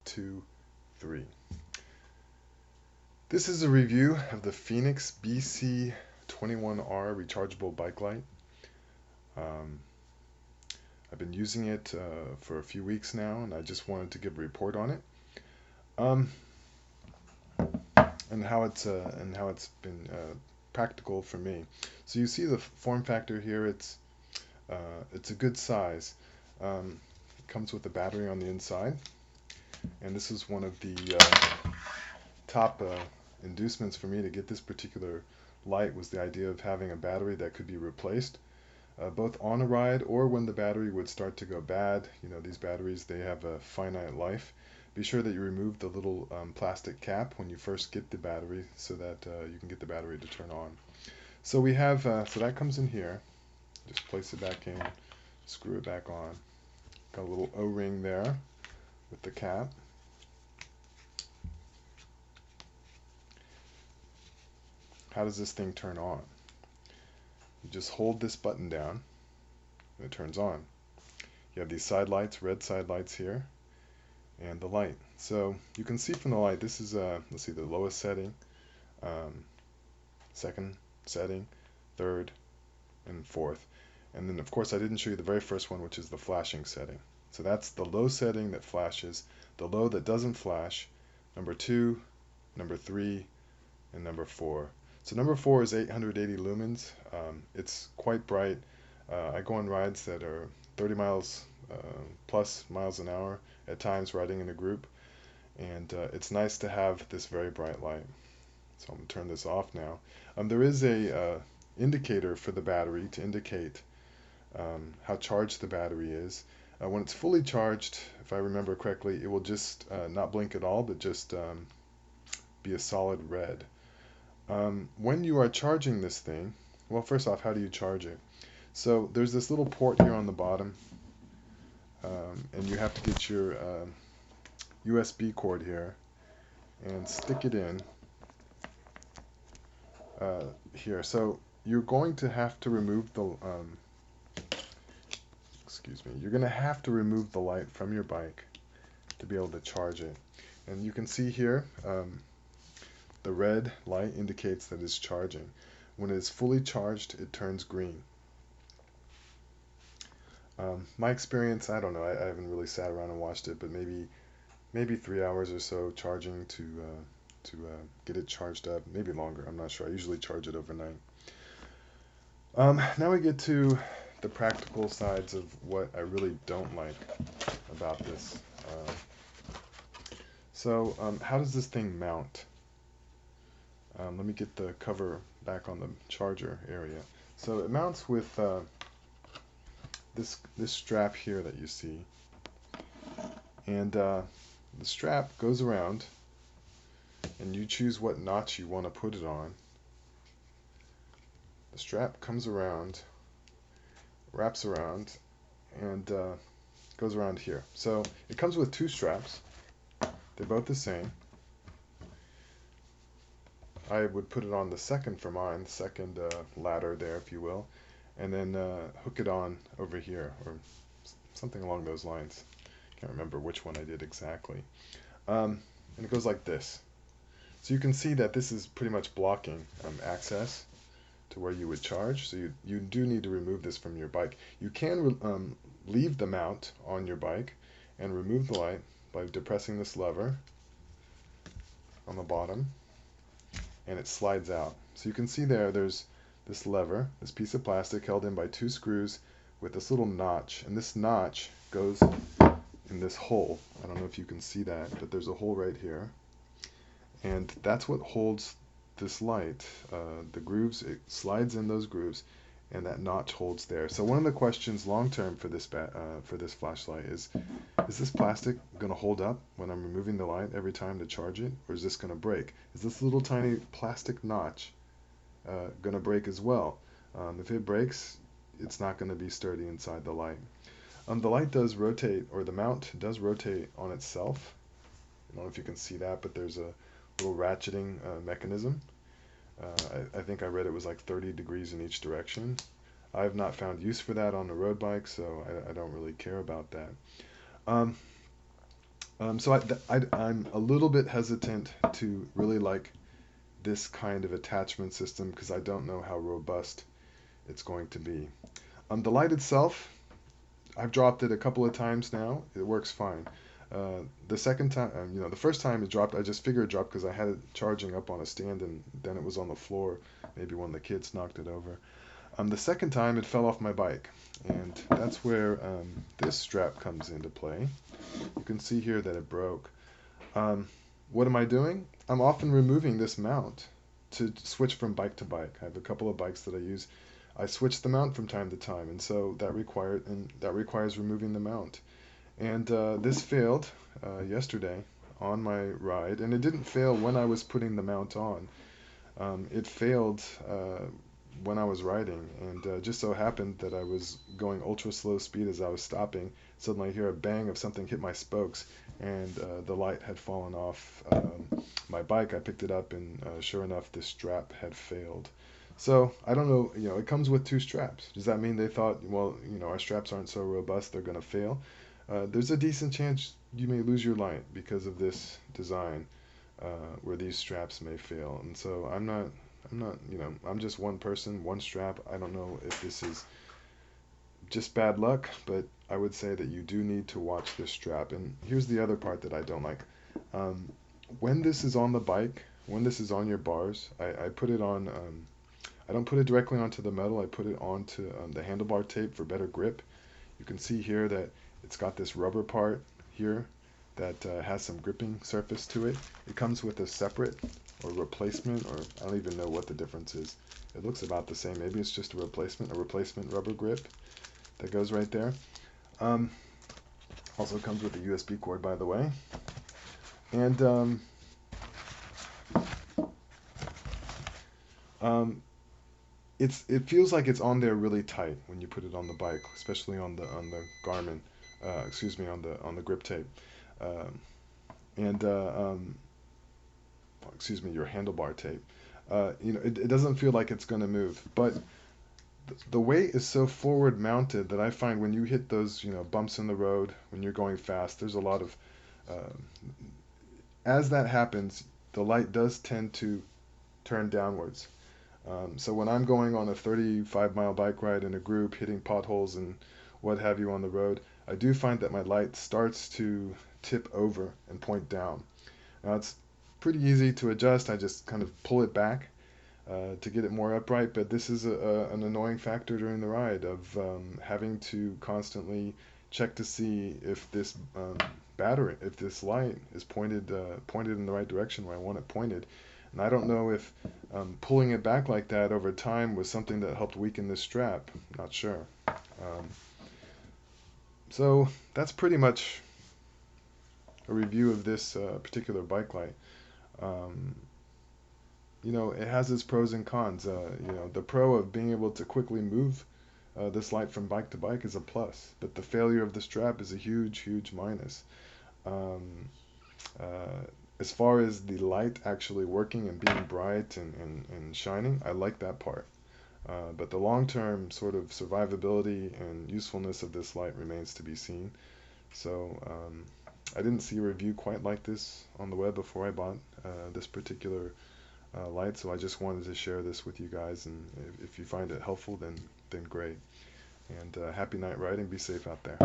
2, 3. This is a review of the Fenix BC21R rechargeable bike light. I've been using it for a few weeks now, and I just wanted to give a report on it, and how it's been practical for me. So you see the form factor here. It's a good size. It comes with a battery on the inside, and this is one of the top inducements for me to get this particular light was the idea of having a battery that could be replaced both on a ride or when the battery would start to go bad. You know, these batteries, they have a finite life. Be sure that you remove the little plastic cap when you first get the battery so that you can get the battery to turn on. So we have, so that comes in here. Just place it back in, screw it back on. Got a little O-ring there with the cap. How does this thing turn on? You just hold this button down and it turns on. You have these side lights, red side lights here, and the light. So you can see from the light, this is, let's see, the lowest setting, second setting, third, and fourth. And then of course I didn't show you the very first one, which is the flashing setting. So that's the low setting that flashes, the low that doesn't flash, number 2, number 3, and number 4. So number 4 is 880 lumens. It's quite bright. I go on rides that are 30 miles plus miles an hour at times, riding in a group, and it's nice to have this very bright light. So I'm going to turn this off now. There is a indicator for the battery to indicate how charged the battery is. When it's fully charged, if I remember correctly, it will just not blink at all, but just be a solid red. When you are charging this thing, well, first off, how do you charge it? So there's this little port here on the bottom, and you have to get your USB cord here and stick it in here. So you're going to have to remove the you're going to have to remove the light from your bike to be able to charge it. And you can see here the red light indicates that it's charging. When it is fully charged, it turns green. My experience, I don't know, I haven't really sat around and watched it, but maybe 3 hours or so charging to get it charged up, maybe longer, I'm not sure. I usually charge it overnight. Now we get to the practical sides of what I really don't like about this. How does this thing mount? Let me get the cover back on the charger area. So it mounts with this strap here that you see, and the strap goes around, and you choose what notch you want to put it on. The strap comes around, wraps around, and goes around here. So it comes with 2 straps. They're both the same. I would put it on the second for mine, the second ladder there, if you will, and then hook it on over here, or something along those lines. Can't remember which one I did exactly. And it goes like this. So you can see that this is pretty much blocking access to where you would charge. So you do need to remove this from your bike. You can leave the mount on your bike and remove the light by depressing this lever on the bottom, and it slides out. So you can see there's this lever, this piece of plastic held in by 2 screws with this little notch, and this notch goes in this hole. I don't know if you can see that, but there's a hole right here, and that's what holds this light. The grooves, it slides in those grooves, and that notch holds there. So one of the questions long term for this flashlight is this plastic going to hold up when I'm removing the light every time to charge it, or is this going to break? Is this little tiny plastic notch going to break as well? If it breaks, it's not going to be sturdy inside the light. The light does rotate, or the mount does rotate on itself. I don't know if you can see that, but there's a little ratcheting mechanism. I think I read it was like 30 degrees in each direction. I have not found use for that on a road bike, so I don't really care about that. I'm a little bit hesitant to really like this kind of attachment system because I don't know how robust it's going to be. The light itself, I've dropped it a couple of times now. It works fine. The second time, the first time it dropped, I just figured it dropped because I had it charging up on a stand and then it was on the floor. Maybe one of the kids knocked it over. The second time it fell off my bike, and that's where this strap comes into play. You can see here that it broke. Um, what am I doing? I'm often removing this mount to switch from bike to bike. I have a couple of bikes that I use. I switch the mount from time to time, and so that requires removing the mount. And this failed yesterday on my ride, and it didn't fail when I was putting the mount on. It failed when I was riding, and just so happened that I was going ultra slow speed as I was stopping. Suddenly I hear a bang of something hit my spokes, and the light had fallen off my bike. I picked it up, and sure enough, this strap had failed. So I don't know, it comes with two straps. Does that mean they thought, well, our straps aren't so robust, they're going to fail? There's a decent chance you may lose your light because of this design, where these straps may fail. And so I'm not, I'm just one person, one strap. I don't know if this is just bad luck, but I would say that you do need to watch this strap. And here's the other part that I don't like. Um, when this is on the bike, when this is on your bars, I put it on, I don't put it directly onto the metal, I put it onto the handlebar tape for better grip. You can see here that it's got this rubber part here that has some gripping surface to it. It comes with a separate or replacement, or I don't even know what the difference is. It looks about the same. Maybe it's just a replacement rubber grip that goes right there. Um, Also comes with a USB cord, by the way. And um, it feels like it's on there really tight when you put it on the bike, especially on the Garmin. Excuse me, on the grip tape. Um, and excuse me, your handlebar tape. It doesn't feel like it's going to move, but the weight is so forward mounted that I find when you hit those, bumps in the road, when you're going fast, there's a lot of, uh, as that happens, the light does tend to turn downwards. So when I'm going on a 35-mile bike ride in a group, hitting potholes and what have you on the road, I do find that my light starts to tip over and point down. Now it's pretty easy to adjust. I just kind of pull it back to get it more upright, but this is an annoying factor during the ride of having to constantly check to see if this if this light is pointed in the right direction where I want it pointed. And I don't know if pulling it back like that over time was something that helped weaken this strap. Not sure. So that's pretty much a review of this particular bike light. Um, it has its pros and cons. The pro of being able to quickly move this light from bike to bike is a plus, but the failure of the strap is a huge, huge minus. Um, uh, as far as the light actually working and being bright and shining, I like that part. But the long-term sort of survivability and usefulness of this light remains to be seen. So I didn't see a review quite like this on the web before I bought this particular light, so I just wanted to share this with you guys, and if you find it helpful, then great. And happy night riding. Be safe out there.